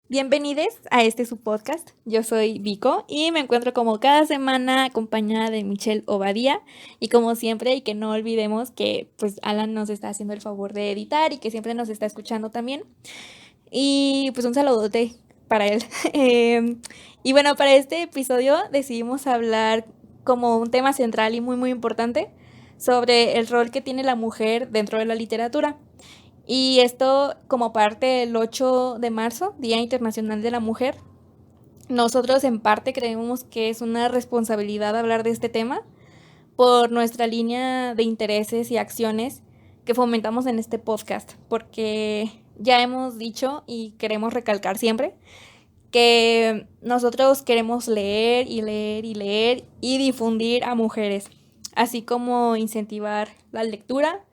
Bienvenidos a su podcast. Yo soy Vico y me encuentro como cada semana acompañada de Michelle Obadía y como siempre, y que no olvidemos que pues Alan nos está haciendo el favor de editar y que siempre nos está escuchando también. Y pues un saludote para él. Y bueno, para este episodio decidimos hablar como un tema central y muy importante sobre el rol que tiene la mujer dentro de la literatura. Y esto como parte del 8 de marzo, Día Internacional de la Mujer. Nosotros en parte creemos que es una responsabilidad hablar de este tema por nuestra línea de intereses y acciones que fomentamos en este podcast, porque ya hemos dicho y queremos recalcar siempre que nosotros queremos leer y difundir a mujeres, así como incentivar la lectura.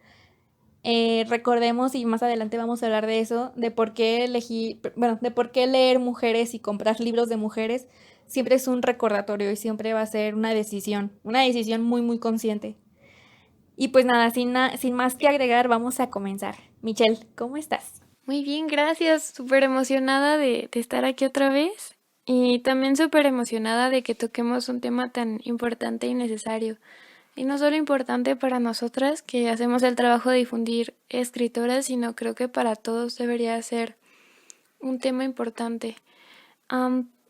Recordemos, y más adelante vamos a hablar de eso, de por qué de por qué leer mujeres y comprar libros de mujeres siempre es un recordatorio y siempre va a ser una decisión muy consciente. Y pues nada, sin más que agregar, vamos a comenzar. Michelle, ¿cómo estás? Muy bien, gracias. Súper emocionada de estar aquí otra vez y también súper emocionada de que toquemos un tema tan importante y necesario. Y no solo importante para nosotras, que hacemos el trabajo de difundir escritoras, sino creo que para todos debería ser un tema importante.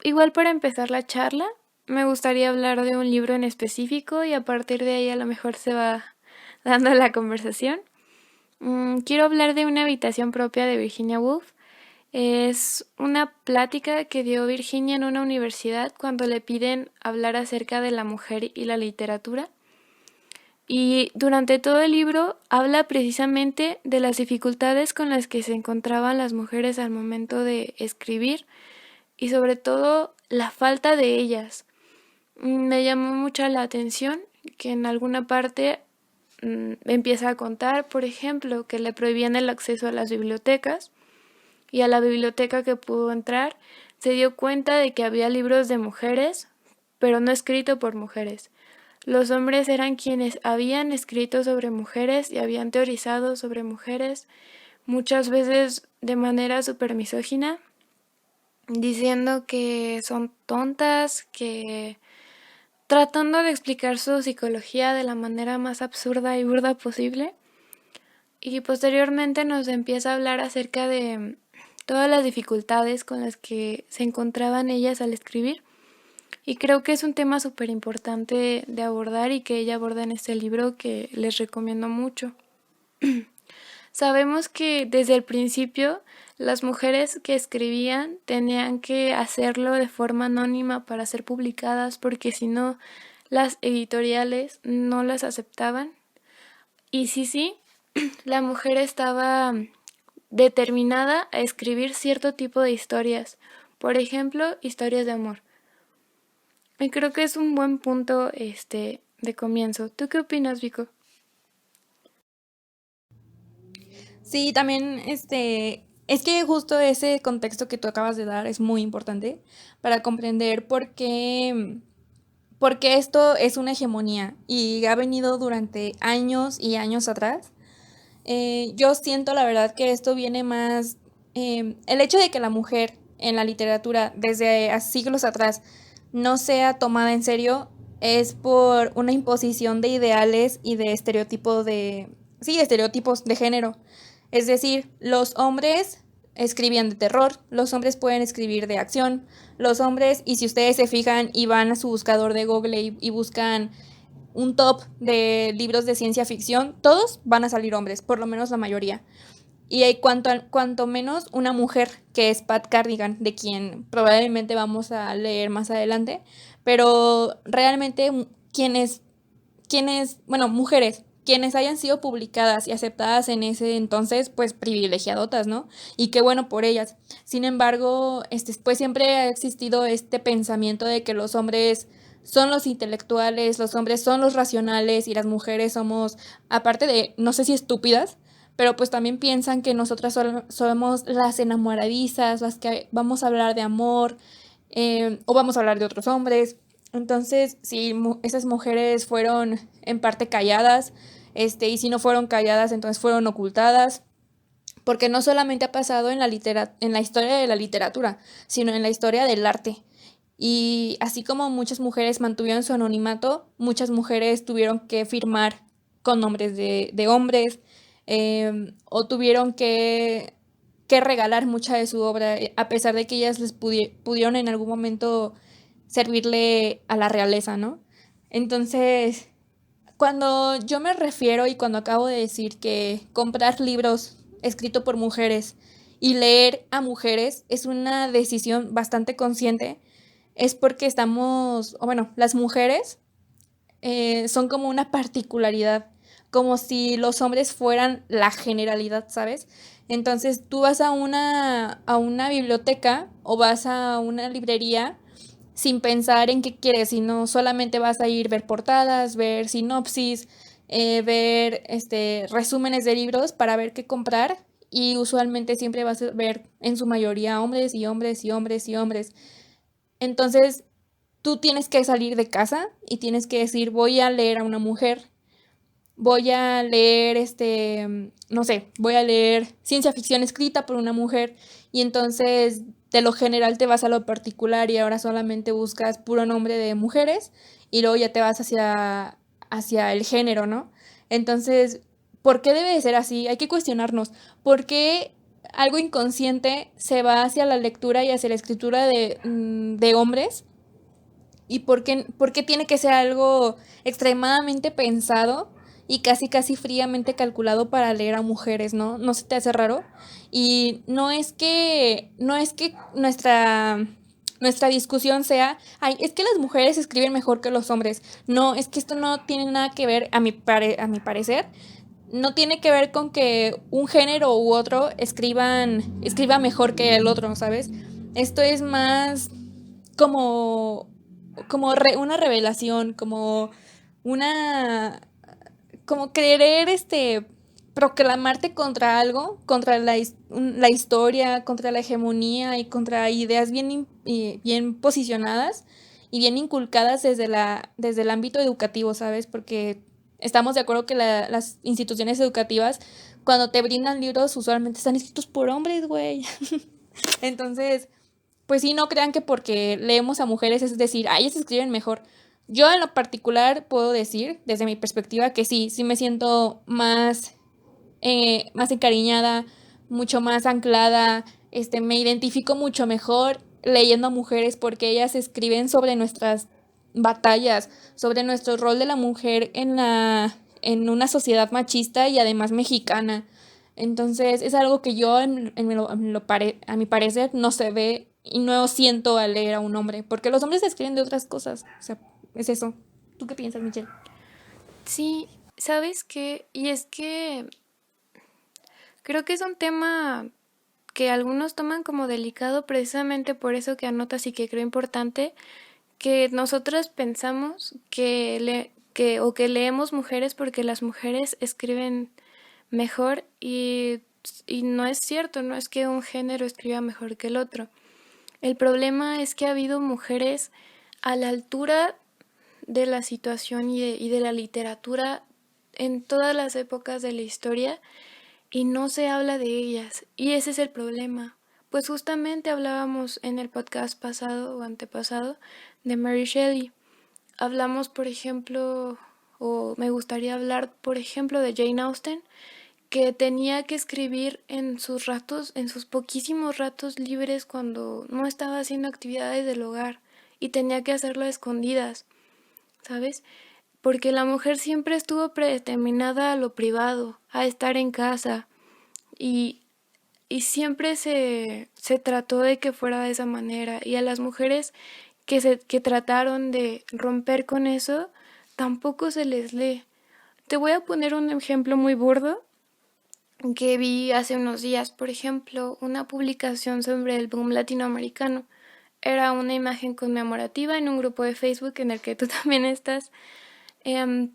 Igual para empezar la charla, me gustaría hablar de un libro en específico y a partir de ahí a lo mejor se va dando la conversación. Quiero hablar de Una habitación propia de Virginia Woolf. Es una plática que dio Virginia en una universidad cuando le piden hablar acerca de la mujer y la literatura. Y durante todo el libro habla precisamente de las dificultades con las que se encontraban las mujeres al momento de escribir y sobre todo la falta de ellas. Me llamó mucho la atención que en alguna parte empieza a contar, por ejemplo, que le prohibían el acceso a las bibliotecas y a la biblioteca que pudo entrar se dio cuenta de que había libros de mujeres, pero no escritos por mujeres. Los hombres eran quienes habían escrito sobre mujeres y habían teorizado sobre mujeres, muchas veces de manera súper misógina, diciendo que son tontas, que tratando de explicar su psicología de la manera más absurda y burda posible. Y posteriormente nos empieza a hablar acerca de todas las dificultades con las que se encontraban ellas al escribir. Y creo que es un tema súper importante de abordar y que ella aborda en este libro que les recomiendo mucho. Sabemos que desde el principio las mujeres que escribían tenían que hacerlo de forma anónima para ser publicadas porque si no las editoriales no las aceptaban. Y sí, la mujer estaba determinada a escribir cierto tipo de historias, por ejemplo, historias de amor. Y creo que es un buen punto de comienzo. ¿Tú qué opinas, Vico? Sí, también es que justo ese contexto que tú acabas de dar es muy importante para comprender porque esto es una hegemonía y ha venido durante años y años atrás. Yo siento la verdad que esto viene más, el hecho de que la mujer en la literatura desde siglos atrás no sea tomada en serio es por una imposición de ideales y de estereotipos de género. Es decir, los hombres escribían de terror, los hombres pueden escribir de acción, los hombres, y si ustedes se fijan y van a su buscador de Google y buscan un top de libros de ciencia ficción, todos van a salir hombres, por lo menos la mayoría. Y hay cuanto menos una mujer, que es Pat Cardigan, de quien probablemente vamos a leer más adelante, pero realmente bueno, mujeres, quienes hayan sido publicadas y aceptadas en ese entonces, pues privilegiadotas, ¿no? Y qué bueno por ellas. Sin embargo, pues siempre ha existido este pensamiento de que los hombres son los intelectuales, los hombres son los racionales y las mujeres somos, aparte de, no sé si estúpidas, pero pues también piensan que nosotras somos las enamoradizas, las que vamos a hablar de amor, o vamos a hablar de otros hombres. Entonces, sí, esas mujeres fueron en parte calladas, y si no fueron calladas, entonces fueron ocultadas, porque no solamente ha pasado en la historia de la literatura, sino en la historia del arte. Y así como muchas mujeres mantuvieron su anonimato, muchas mujeres tuvieron que firmar con nombres de hombres, o tuvieron que regalar mucha de su obra, a pesar de que ellas pudieron en algún momento servirle a la realeza, ¿no? Entonces, cuando yo me refiero y cuando acabo de decir que comprar libros escritos por mujeres y leer a mujeres es una decisión bastante consciente, es porque estamos, o bueno, las mujeres son como una particularidad, como si los hombres fueran la generalidad, ¿sabes? Entonces tú vas a una biblioteca o vas a una librería sin pensar en qué quieres, sino solamente vas a ir ver portadas, ver sinopsis, ver resúmenes de libros para ver qué comprar y usualmente siempre vas a ver en su mayoría hombres y hombres y hombres y hombres. Entonces tú tienes que salir de casa y tienes que decir voy a leer a una mujer, voy a leer no sé, voy a leer ciencia ficción escrita por una mujer y entonces de lo general te vas a lo particular y ahora solamente buscas puro nombre de mujeres y luego ya te vas hacia el género, ¿no? Entonces, ¿por qué debe de ser así? Hay que cuestionarnos. ¿Por qué algo inconsciente se va hacia la lectura y hacia la escritura de hombres? ¿Y por qué tiene que ser algo extremadamente pensado y casi casi fríamente calculado para leer a mujeres, ¿no? ¿No se te hace raro? Y no es que nuestra discusión sea, ay, es que las mujeres escriben mejor que los hombres. No, es que esto no tiene nada que ver, a mi parecer, no tiene que ver con que un género u otro escriba mejor que el otro, ¿sabes? Esto es más como, una revelación, como una, como querer proclamarte contra algo, contra la historia, contra la hegemonía y contra ideas bien posicionadas y bien inculcadas desde el ámbito educativo, ¿sabes? Porque estamos de acuerdo que las instituciones educativas, cuando te brindan libros, usualmente están escritos por hombres, güey. Entonces, pues sí, no crean que porque leemos a mujeres es decir, ah, ellas escriben mejor. Yo en lo particular puedo decir, desde mi perspectiva, que sí, sí me siento más encariñada, mucho más anclada, me identifico mucho mejor leyendo a mujeres porque ellas escriben sobre nuestras batallas, sobre nuestro rol de la mujer en una sociedad machista y además mexicana. Entonces es algo que yo a mi parecer no se ve y no siento al leer a un hombre, porque los hombres escriben de otras cosas. O sea, es eso. ¿Tú qué piensas, Michelle? Sí, ¿sabes qué? Y es que creo que es un tema que algunos toman como delicado precisamente por eso que anotas y que creo importante, que nosotras pensamos o que leemos mujeres porque las mujeres escriben mejor y no es cierto, no es que un género escriba mejor que el otro. El problema es que ha habido mujeres a la altura de la situación y de la literatura en todas las épocas de la historia y no se habla de ellas. Y ese es el problema. Pues justamente hablábamos en el podcast pasado o antepasado de Mary Shelley. Hablamos, por ejemplo, o me gustaría hablar, por ejemplo, de Jane Austen, que tenía que escribir en sus ratos, en sus poquísimos ratos libres cuando no estaba haciendo actividades del hogar y tenía que hacerlo a escondidas, ¿sabes? Porque la mujer siempre estuvo predeterminada a lo privado, a estar en casa y, y siempre se trató de que fuera de esa manera y a las mujeres que trataron de romper con eso tampoco se les lee. Te voy a poner un ejemplo muy burdo que vi hace unos días, por ejemplo, una publicación sobre el boom latinoamericano. Era una imagen conmemorativa en un grupo de Facebook en el que tú también estás,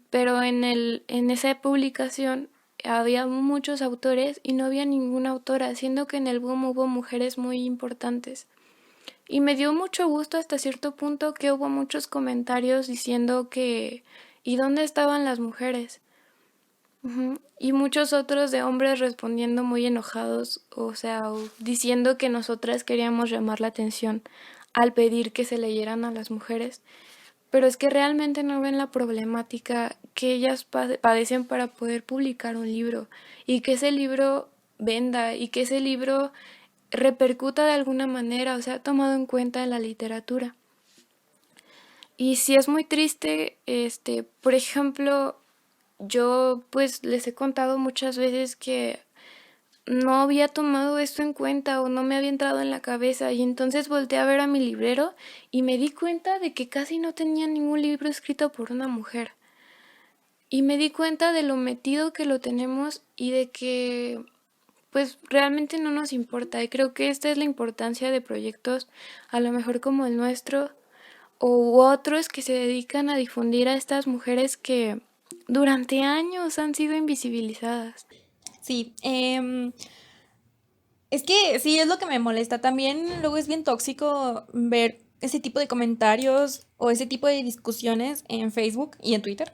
pero en esa publicación había muchos autores y no había ninguna autora, siendo que en el boom hubo mujeres muy importantes. Y me dio mucho gusto hasta cierto punto que hubo muchos comentarios diciendo que ¿y dónde estaban las mujeres? Ujú. Y muchos otros de hombres respondiendo muy enojados, o sea, o diciendo que nosotras queríamos llamar la atención al pedir que se leyeran a las mujeres, pero es que realmente no ven la problemática que ellas padecen para poder publicar un libro y que ese libro venda y que ese libro repercuta de alguna manera, o sea, tomado en cuenta en la literatura. Y sí es muy triste, por ejemplo, yo pues les he contado muchas veces que no había tomado esto en cuenta o no me había entrado en la cabeza y entonces volteé a ver a mi librero y me di cuenta de que casi no tenía ningún libro escrito por una mujer. Y me di cuenta de lo metido que lo tenemos y de que pues realmente no nos importa. Y creo que esta es la importancia de proyectos a lo mejor como el nuestro u otros que se dedican a difundir a estas mujeres que durante años han sido invisibilizadas. Sí, es que sí, es lo que me molesta. También luego es bien tóxico ver ese tipo de comentarios o ese tipo de discusiones en Facebook y en Twitter.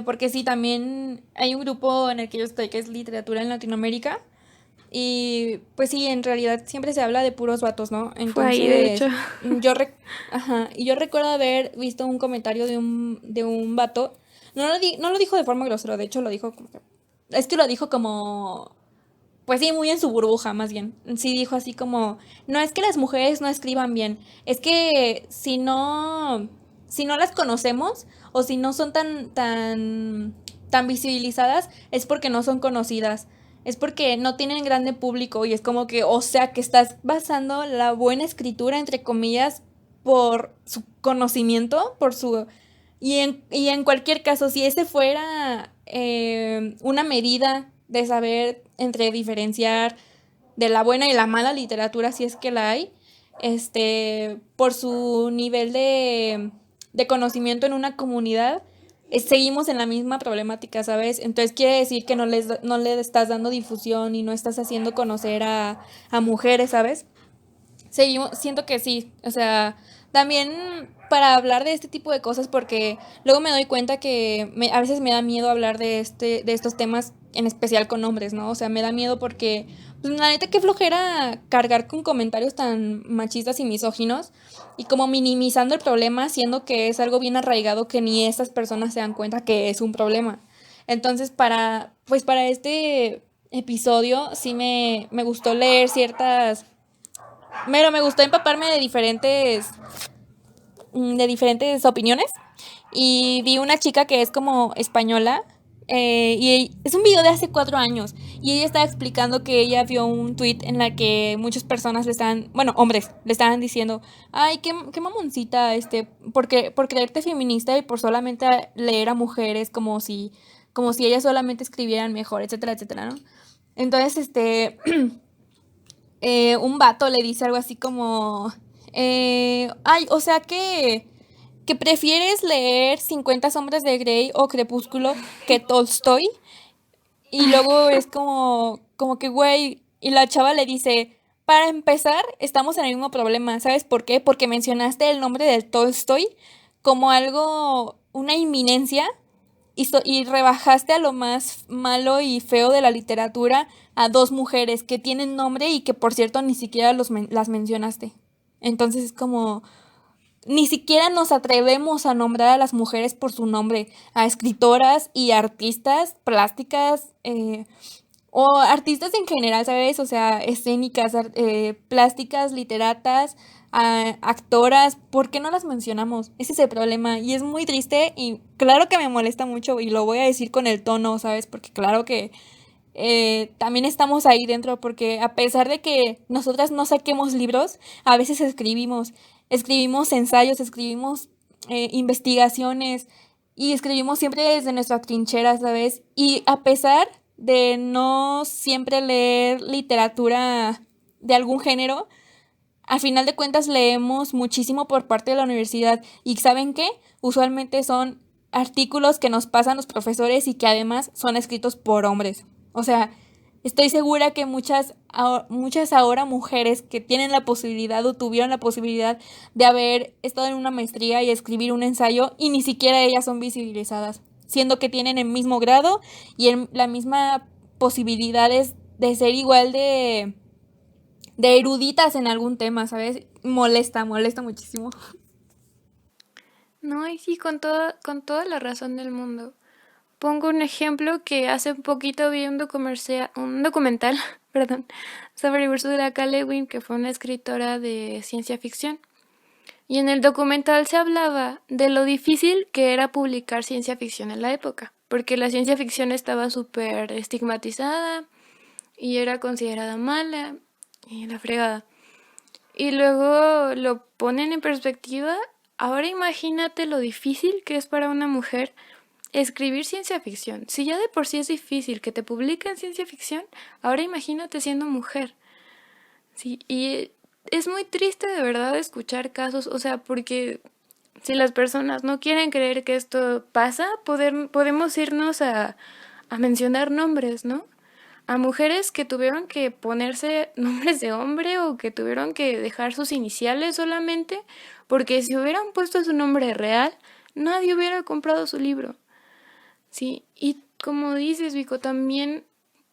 Porque sí, también hay un grupo en el que yo estoy que es literatura en Latinoamérica. Y pues sí, en realidad siempre se habla de puros vatos, ¿no? Fue ahí, de hecho. Entonces, ajá, y yo recuerdo haber visto un comentario de un vato. No lo dijo de forma grosera, de hecho lo dijo como que. Es que lo dijo como pues sí, muy en su burbuja, más bien. Sí dijo así como, no es que las mujeres no escriban bien, es que si no las conocemos o si no son tan visibilizadas, es porque no son conocidas, es porque no tienen grande público y es como que, o sea, que estás basando la buena escritura, entre comillas, por su conocimiento, y en cualquier caso, si ese fuera una medida de saber entre diferenciar de la buena y la mala literatura, si es que la hay, por su nivel de conocimiento en una comunidad, seguimos en la misma problemática, ¿sabes? Entonces quiere decir que no le estás dando difusión y no estás haciendo conocer a mujeres, ¿sabes? Seguimos, siento que sí, o sea, también para hablar de este tipo de cosas, porque luego me doy cuenta que a veces me da miedo hablar de estos temas, en especial con hombres, ¿no? O sea, me da miedo porque, pues la neta, qué flojera cargar con comentarios tan machistas y misóginos y como minimizando el problema, siendo que es algo bien arraigado que ni estas personas se dan cuenta que es un problema. Entonces, para este episodio sí me gustó leer me gustó empaparme de diferentes opiniones. Y vi una chica que es como española. Y es un video de hace 4 años. Y ella estaba explicando que ella vio un tweet en la que muchas personas bueno, hombres, le estaban diciendo, ay, qué mamoncita, por creerte feminista y por solamente leer a mujeres como si ellas solamente escribieran mejor, etcétera, etcétera, ¿no? Entonces, un vato le dice algo así como, ay, o sea que prefieres leer 50 sombras de Grey o Crepúsculo que Tolstoy. Y luego es como que, güey, y la chava le dice, para empezar, estamos en el mismo problema, ¿sabes por qué? Porque mencionaste el nombre del Tolstoy como algo, una inminencia y rebajaste a lo más malo y feo de la literatura a dos mujeres que tienen nombre y que por cierto ni siquiera las mencionaste. Entonces es como, ni siquiera nos atrevemos a nombrar a las mujeres por su nombre, a escritoras y artistas plásticas, o artistas en general, ¿sabes? O sea, escénicas, plásticas, literatas, actoras, ¿por qué no las mencionamos? Ese es el problema y es muy triste y claro que me molesta mucho y lo voy a decir con el tono, ¿sabes? Porque claro que también estamos ahí dentro porque a pesar de que nosotras no saquemos libros, a veces escribimos ensayos, escribimos investigaciones y escribimos siempre desde nuestra trinchera, ¿sabes? Y a pesar de no siempre leer literatura de algún género, al final de cuentas leemos muchísimo por parte de la universidad y ¿saben qué? Usualmente son artículos que nos pasan los profesores y que además son escritos por hombres. O sea, Estoy segura que muchas ahora mujeres que tienen la posibilidad o tuvieron la posibilidad de haber estado en una maestría y escribir un ensayo y ni siquiera ellas son visibilizadas, siendo que tienen el mismo grado y la misma posibilidades de ser igual de eruditas en algún tema, ¿sabes? Molesta muchísimo. No, y sí, con toda la razón del mundo. Pongo un ejemplo que hace un poquito vi un documental, perdón, sobre Ursula K. Le Guin, que fue una escritora de ciencia ficción. Y en el documental se hablaba de lo difícil que era publicar ciencia ficción en la época, porque la ciencia ficción estaba súper estigmatizada y era considerada mala y la fregada. Y luego lo ponen en perspectiva. Ahora imagínate lo difícil que es para una mujer escribir ciencia ficción. Si ya de por sí es difícil que te publiquen ciencia ficción, ahora imagínate siendo mujer. Sí, y es muy triste de verdad escuchar casos, o sea, porque si las personas no quieren creer que esto pasa, podemos irnos a mencionar nombres, ¿no? A mujeres que tuvieron que ponerse nombres de hombre o que tuvieron que dejar sus iniciales solamente, porque si hubieran puesto su nombre real, nadie hubiera comprado su libro. Sí, y como dices, Vico, también,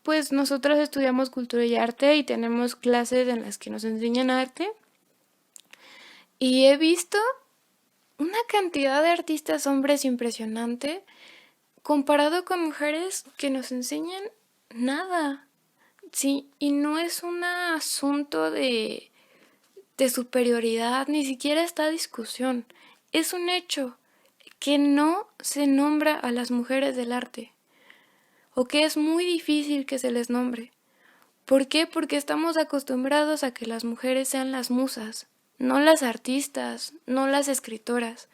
pues nosotras estudiamos cultura y arte y tenemos clases en las que nos enseñan arte. Y he visto una cantidad de artistas hombres impresionante comparado con mujeres que nos enseñan nada. Sí, y no es un asunto de superioridad, ni siquiera está discusión. Es un hecho que no se nombra a las mujeres del arte, o que es muy difícil que se les nombre. ¿Por qué? Porque estamos acostumbrados a que las mujeres sean las musas, no las artistas, no las escritoras.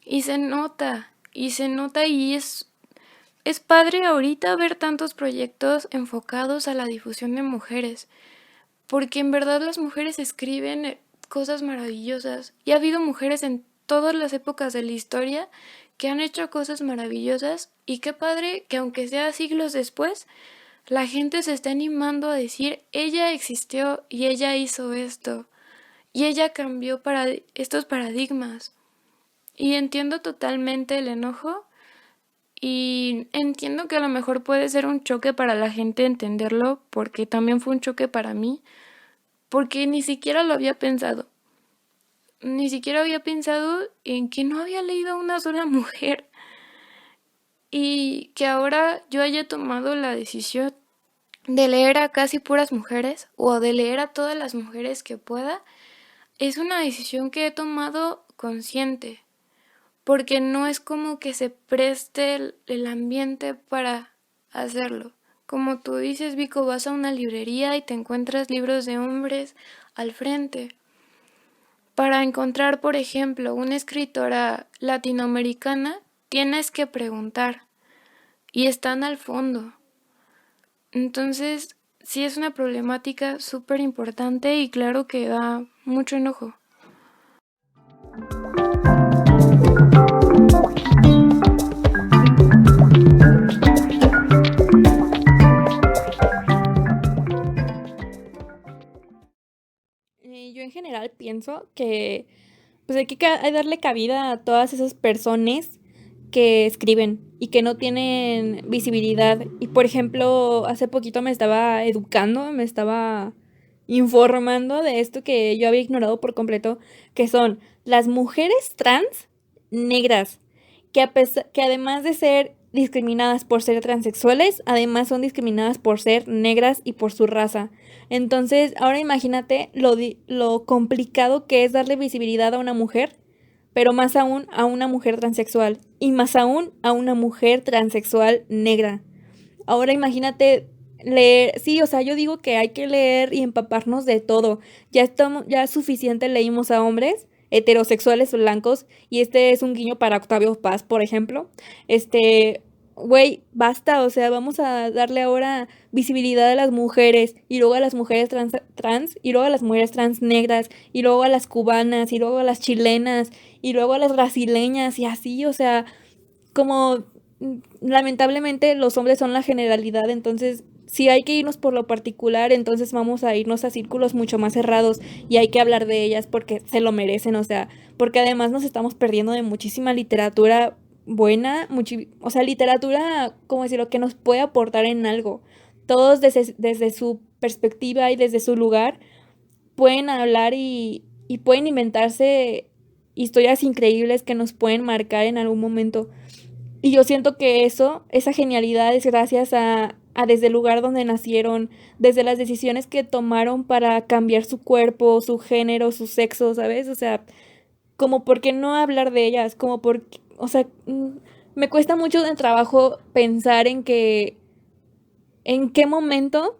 Y se nota y es padre ahorita ver tantos proyectos enfocados a la difusión de mujeres, porque en verdad las mujeres escriben cosas maravillosas y ha habido mujeres en todas las épocas de la historia que han hecho cosas maravillosas y qué padre que aunque sea siglos después, la gente se está animando a decir, ella existió y ella hizo esto y ella cambió para estos paradigmas. Y entiendo totalmente el enojo y entiendo que a lo mejor puede ser un choque para la gente entenderlo porque también fue un choque para mí porque ni siquiera lo había pensado. Ni siquiera había pensado en que no había leído a una sola mujer y que ahora yo haya tomado la decisión de leer a casi puras mujeres o de leer a todas las mujeres que pueda, es una decisión que he tomado consciente, porque no es como que se preste el ambiente para hacerlo. Como tú dices, Vico, vas a una librería y te encuentras libros de hombres al frente. Para encontrar, por ejemplo, una escritora latinoamericana, tienes que preguntar y están al fondo. Entonces, sí es una problemática súper importante y claro que da mucho enojo. Yo en general pienso que pues hay que darle cabida a todas esas personas que escriben y que no tienen visibilidad. Y por ejemplo, hace poquito me estaba educando, me estaba informando de esto que yo había ignorado por completo, que son las mujeres trans negras, que además de ser discriminadas por ser transexuales, además son discriminadas por ser negras y por su raza. Entonces, ahora imagínate lo complicado que es darle visibilidad a una mujer, pero más aún a una mujer transexual y más aún a una mujer transexual negra. Ahora imagínate leer, sí, o sea, yo digo que hay que leer y empaparnos de todo. Ya suficiente leímos a hombres heterosexuales blancos y este es un guiño para Octavio Paz, por ejemplo. Güey, basta, o sea, vamos a darle ahora visibilidad a las mujeres y luego a las mujeres trans y luego a las mujeres trans negras y luego a las cubanas y luego a las chilenas y luego a las brasileñas y así, o sea, como lamentablemente los hombres son la generalidad, entonces si hay que irnos por lo particular, entonces vamos a irnos a círculos mucho más cerrados y hay que hablar de ellas porque se lo merecen, o sea, porque además nos estamos perdiendo de muchísima literatura buena, o sea, literatura, como decirlo, que nos puede aportar en algo. Todos desde su perspectiva y desde su lugar pueden hablar y pueden inventarse historias increíbles que nos pueden marcar en algún momento. Y yo siento que esa genialidad es gracias a desde el lugar donde nacieron, desde las decisiones que tomaron para cambiar su cuerpo, su género, su sexo, ¿sabes? O sea, como por qué no hablar de ellas, como por, o sea, me cuesta mucho de trabajo pensar en qué momento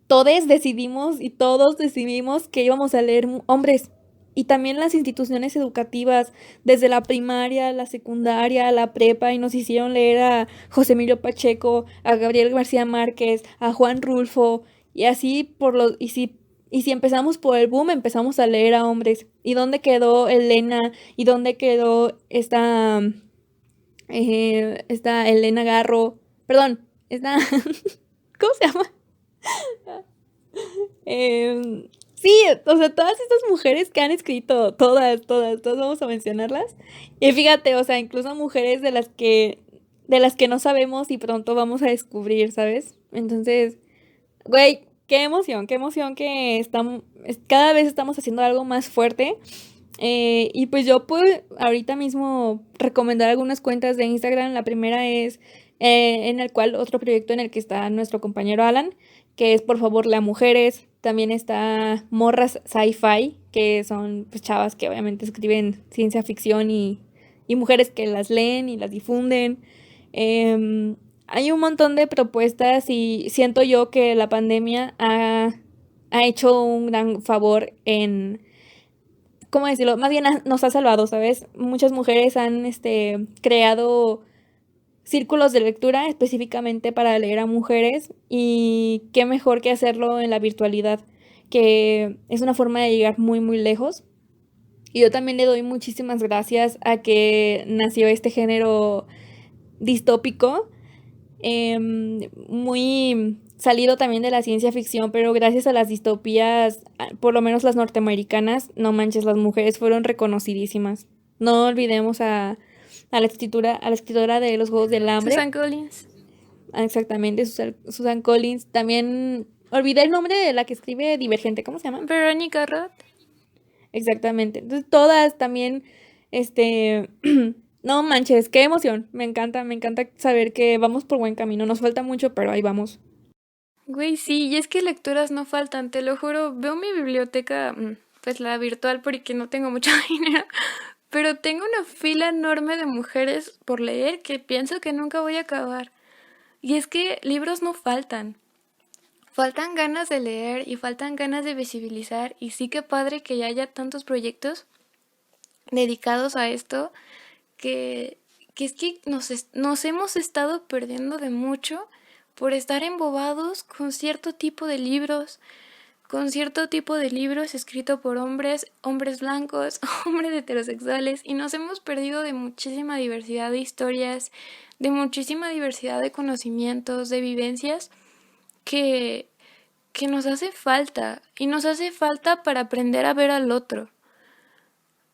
todos decidimos que íbamos a leer hombres. Y también las instituciones educativas, desde la primaria, la secundaria, la prepa, y nos hicieron leer a José Emilio Pacheco, a Gabriel García Márquez, a Juan Rulfo, y así y si empezamos por el boom, empezamos a leer a hombres. ¿Y dónde quedó Elena? ¿Y dónde quedó esta Elena Garro? Perdón, esta, ¿cómo se llama? Sí, o sea, todas estas mujeres que han escrito, todas vamos a mencionarlas. Y fíjate, o sea, incluso mujeres de las que no sabemos y pronto vamos a descubrir, ¿sabes? Entonces, güey, qué emoción que cada vez estamos haciendo algo más fuerte. Y pues yo puedo ahorita mismo recomendar algunas cuentas de Instagram. La primera es en el cual otro proyecto en el que está nuestro compañero Alan, que es Por favor lea mujeres. También está Morras Sci-Fi, que son pues, chavas que obviamente escriben ciencia ficción y mujeres que las leen y las difunden. Hay un montón de propuestas y siento yo que la pandemia ha hecho un gran favor en, ¿cómo decirlo? Más bien nos ha salvado, ¿sabes? Muchas mujeres han creado círculos de lectura específicamente para leer a mujeres y qué mejor que hacerlo en la virtualidad, que es una forma de llegar muy, muy lejos. Y yo también le doy muchísimas gracias a que nació este género distópico, muy salido también de la ciencia ficción, pero gracias a las distopías, por lo menos las norteamericanas, no manches, las mujeres fueron reconocidísimas. No olvidemos a la escritora de Los Juegos del Hambre, Susan Collins. exactamente, Susan Collins. También olvidé el nombre de la que escribe Divergente, ¿cómo se llama? Veronica Roth. Exactamente. Entonces, todas también, no manches, qué emoción. Me encanta saber que vamos por buen camino. Nos falta mucho, pero ahí vamos. Güey, sí, y es que lecturas no faltan, te lo juro. Veo mi biblioteca, pues la virtual porque no tengo mucho dinero, pero tengo una fila enorme de mujeres por leer que pienso que nunca voy a acabar. Y es que libros no faltan. Faltan ganas de leer y faltan ganas de visibilizar y sí que padre que ya haya tantos proyectos dedicados a esto que, que es que nos hemos estado perdiendo de mucho por estar embobados con cierto tipo de libros escrito por hombres, hombres blancos, hombres heterosexuales, y nos hemos perdido de muchísima diversidad de historias, de muchísima diversidad de conocimientos, de vivencias que, que nos hace falta, y nos hace falta para aprender a ver al otro,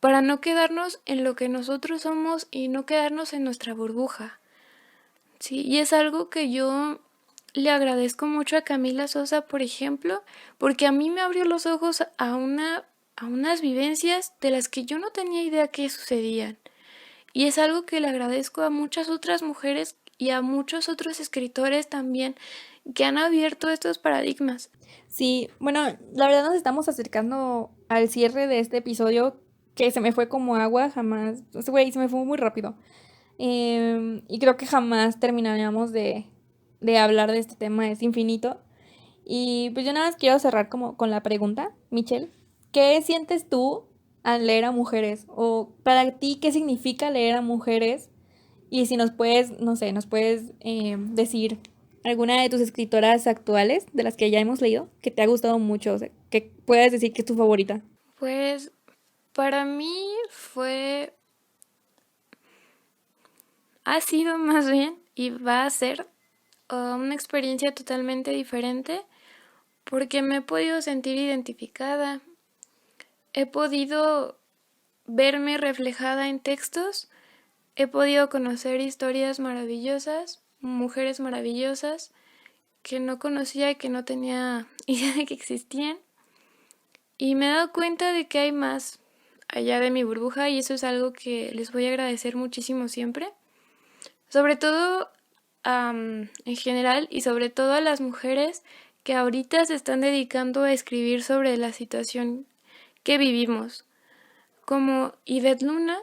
para no quedarnos en lo que nosotros somos y no quedarnos en nuestra burbuja. Sí, y es algo que yo le agradezco mucho a Camila Sosa, por ejemplo, porque a mí me abrió los ojos a unas vivencias de las que yo no tenía idea que sucedían. Y es algo que le agradezco a muchas otras mujeres y a muchos otros escritores también que han abierto estos paradigmas. Sí, bueno, la verdad nos estamos acercando al cierre de este episodio que se me fue como agua, jamás, güey, se me fue muy rápido. Y creo que jamás terminaríamos de hablar de este tema, es infinito. Y pues yo nada más quiero cerrar como con la pregunta, Michelle, ¿qué sientes tú al leer a mujeres? O para ti, ¿qué significa leer a mujeres? Y si nos puedes, no sé, nos puedes decir alguna de tus escritoras actuales, de las que ya hemos leído, que te ha gustado mucho, o sea, que puedas decir que es tu favorita. Pues para mí ha sido más bien y va a ser una experiencia totalmente diferente porque me he podido sentir identificada, he podido verme reflejada en textos, he podido conocer historias maravillosas, mujeres maravillosas que no conocía y que no tenía idea de que existían. Y me he dado cuenta de que hay más allá de mi burbuja y eso es algo que les voy a agradecer muchísimo siempre. Sobre todo en general y sobre todo a las mujeres que ahorita se están dedicando a escribir sobre la situación que vivimos, como Ivette Luna,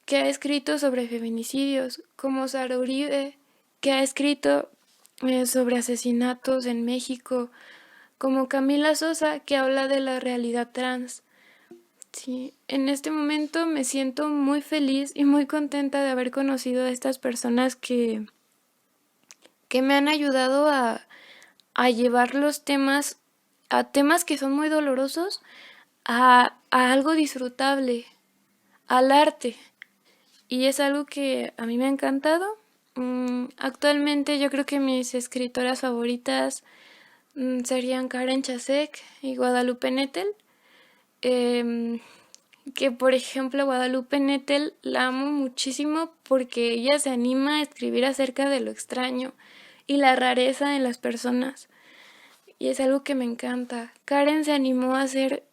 que ha escrito sobre feminicidios, como Sara Uribe, que ha escrito sobre asesinatos en México, como Camila Sosa, que habla de la realidad trans. Sí, en este momento me siento muy feliz y muy contenta de haber conocido a estas personas que me han ayudado a llevar los temas, a temas que son muy dolorosos, a algo disfrutable, al arte. Y es algo que a mí me ha encantado. Actualmente yo creo que mis escritoras favoritas serían Karen Chasek y Guadalupe Nettel. Que por ejemplo Guadalupe Nettel la amo muchísimo porque ella se anima a escribir acerca de lo extraño y la rareza en las personas. Y es algo que me encanta. Karen se animó a hacer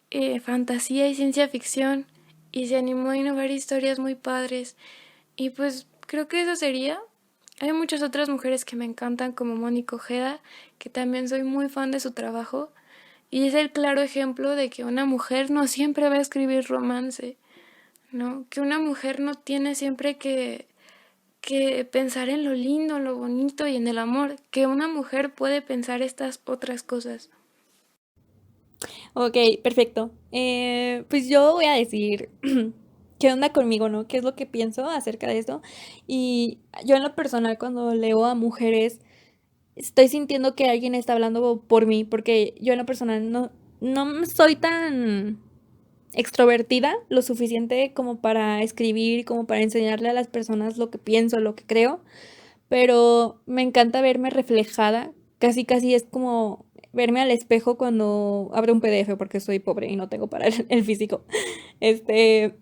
fantasía y ciencia ficción y se animó a innovar historias muy padres. Y pues creo que eso sería. Hay muchas otras mujeres que me encantan como Mónica Ojeda, que también soy muy fan de su trabajo. Y es el claro ejemplo de que una mujer no siempre va a escribir romance, ¿no? Que una mujer no tiene siempre que pensar en lo lindo, en lo bonito y en el amor, que una mujer puede pensar estas otras cosas. Ok, perfecto. Pues yo voy a decir qué onda conmigo, ¿no? ¿Qué es lo que pienso acerca de esto? Y yo en lo personal, cuando leo a mujeres, estoy sintiendo que alguien está hablando por mí, porque yo en lo personal no soy tan extrovertida lo suficiente como para escribir, como para enseñarle a las personas lo que pienso, lo que creo, pero me encanta verme reflejada, casi casi es como verme al espejo cuando abro un PDF porque soy pobre y no tengo para el físico. Este,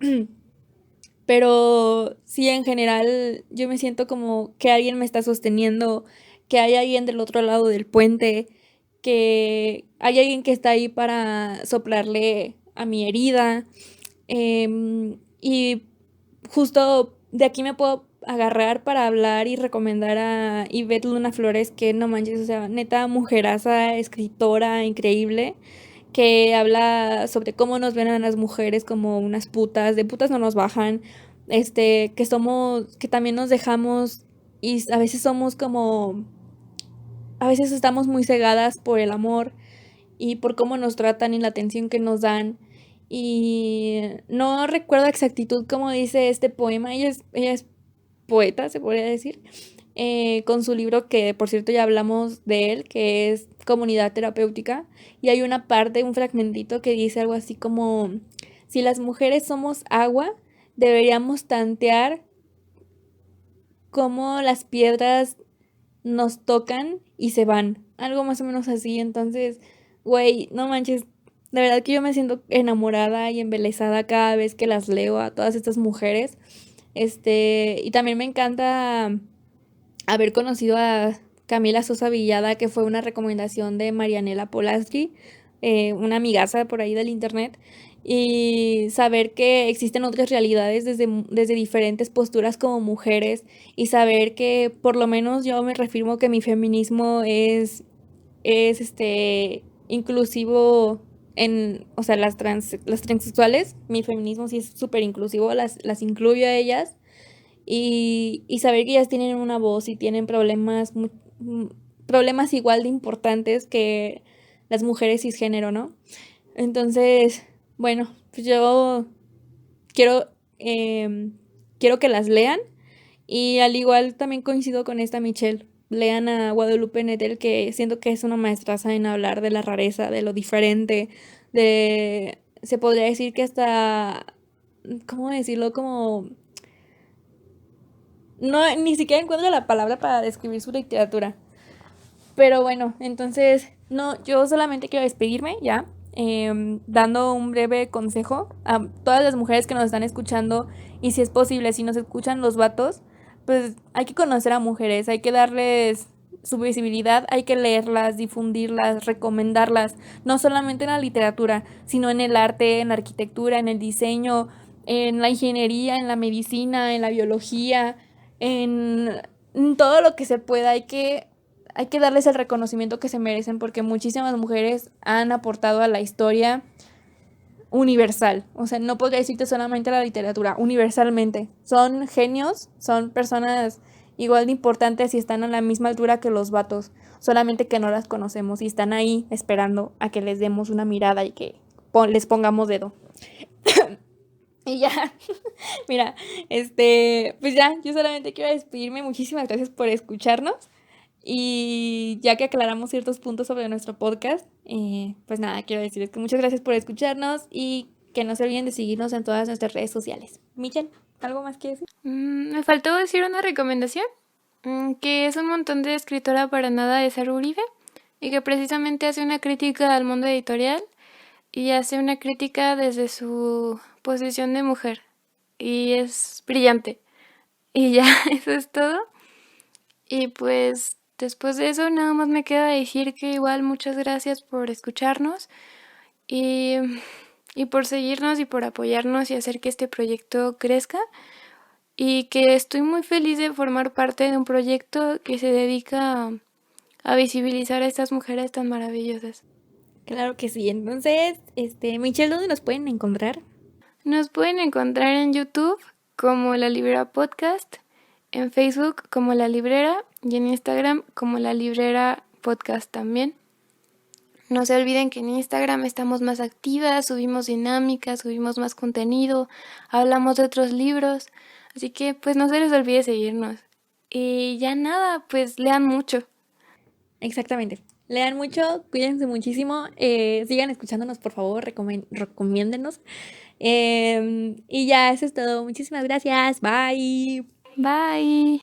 pero sí, en general yo me siento como que alguien me está sosteniendo, que hay alguien del otro lado del puente, que hay alguien que está ahí para soplarle a mi herida. Y justo de aquí me puedo agarrar para hablar y recomendar a Ivette Luna Flores, que no manches, o sea, neta mujeraza, escritora increíble, que habla sobre cómo nos ven a las mujeres como unas putas, de putas no nos bajan, que somos, que también nos dejamos y a veces somos como, a veces estamos muy cegadas por el amor y por cómo nos tratan y la atención que nos dan. Y no recuerdo a exactitud cómo dice este poema, ella es poeta, se podría decir, con su libro que por cierto ya hablamos de él, que es Comunidad Terapéutica, y hay una parte, un fragmentito que dice algo así como, si las mujeres somos agua, deberíamos tantear cómo las piedras nos tocan y se van, algo más o menos así, entonces, güey, no manches. De verdad que yo me siento enamorada y embelesada cada vez que las leo a todas estas mujeres. Y también me encanta haber conocido a Camila Sosa Villada, que fue una recomendación de Marianela Polastri, una amigaza por ahí del internet, y saber que existen otras realidades desde diferentes posturas como mujeres, y saber que por lo menos yo me reafirmo que mi feminismo es inclusivo en, o sea, las transexuales, mi feminismo sí es súper inclusivo, las incluyo a ellas y saber que ellas tienen una voz y tienen problemas, problemas igual de importantes que las mujeres cisgénero, ¿no? Entonces, bueno, pues yo quiero, quiero que las lean y al igual también coincido con esta Michelle. Lean a Guadalupe Nettel, que siento que es una maestraza en hablar de la rareza, de lo diferente, se podría decir que hasta, ¿cómo decirlo? Como no, ni siquiera encuentro la palabra para describir su literatura. Pero bueno, entonces, no, yo solamente quiero despedirme ya, dando un breve consejo a todas las mujeres que nos están escuchando y si es posible, si nos escuchan los vatos, pues hay que conocer a mujeres, hay que darles su visibilidad, hay que leerlas, difundirlas, recomendarlas, no solamente en la literatura, sino en el arte, en la arquitectura, en el diseño, en la ingeniería, en la medicina, en la biología, en, en todo lo que se pueda. Hay que darles el reconocimiento que se merecen porque muchísimas mujeres han aportado a la historia universal. O sea, no podría decirte solamente la literatura, universalmente. Son genios, son personas igual de importantes y están a la misma altura que los vatos, solamente que no las conocemos y están ahí esperando a que les demos una mirada y que les pongamos dedo. Y ya, mira, pues ya, yo solamente quiero despedirme. Muchísimas gracias por escucharnos. Y ya que aclaramos ciertos puntos sobre nuestro podcast, pues nada, quiero decirles que muchas gracias por escucharnos y que no se olviden de seguirnos en todas nuestras redes sociales. Michelle, ¿algo más que decir? Me faltó decir una recomendación, que es un montón de escritora para nada de Sara Uribe y que precisamente hace una crítica al mundo editorial y hace una crítica desde su posición de mujer y es brillante. Y ya, eso es todo. Y pues después de eso nada más me queda decir que igual muchas gracias por escucharnos y, y por seguirnos y por apoyarnos y hacer que este proyecto crezca y que estoy muy feliz de formar parte de un proyecto que se dedica a visibilizar a estas mujeres tan maravillosas. Claro que sí. Entonces, Michelle, ¿dónde nos pueden encontrar? Nos pueden encontrar en YouTube como La Librera Podcast, en Facebook como La Librera y en Instagram como La Librera Podcast también. No se olviden que en Instagram estamos más activas, subimos dinámicas, subimos más contenido, hablamos de otros libros, así que pues no se les olvide seguirnos. Y ya nada, pues lean mucho. Exactamente. Lean mucho, cuídense muchísimo, sigan escuchándonos, por favor, recomiéndenos. Y ya, eso es todo. Muchísimas gracias. Bye. Bye.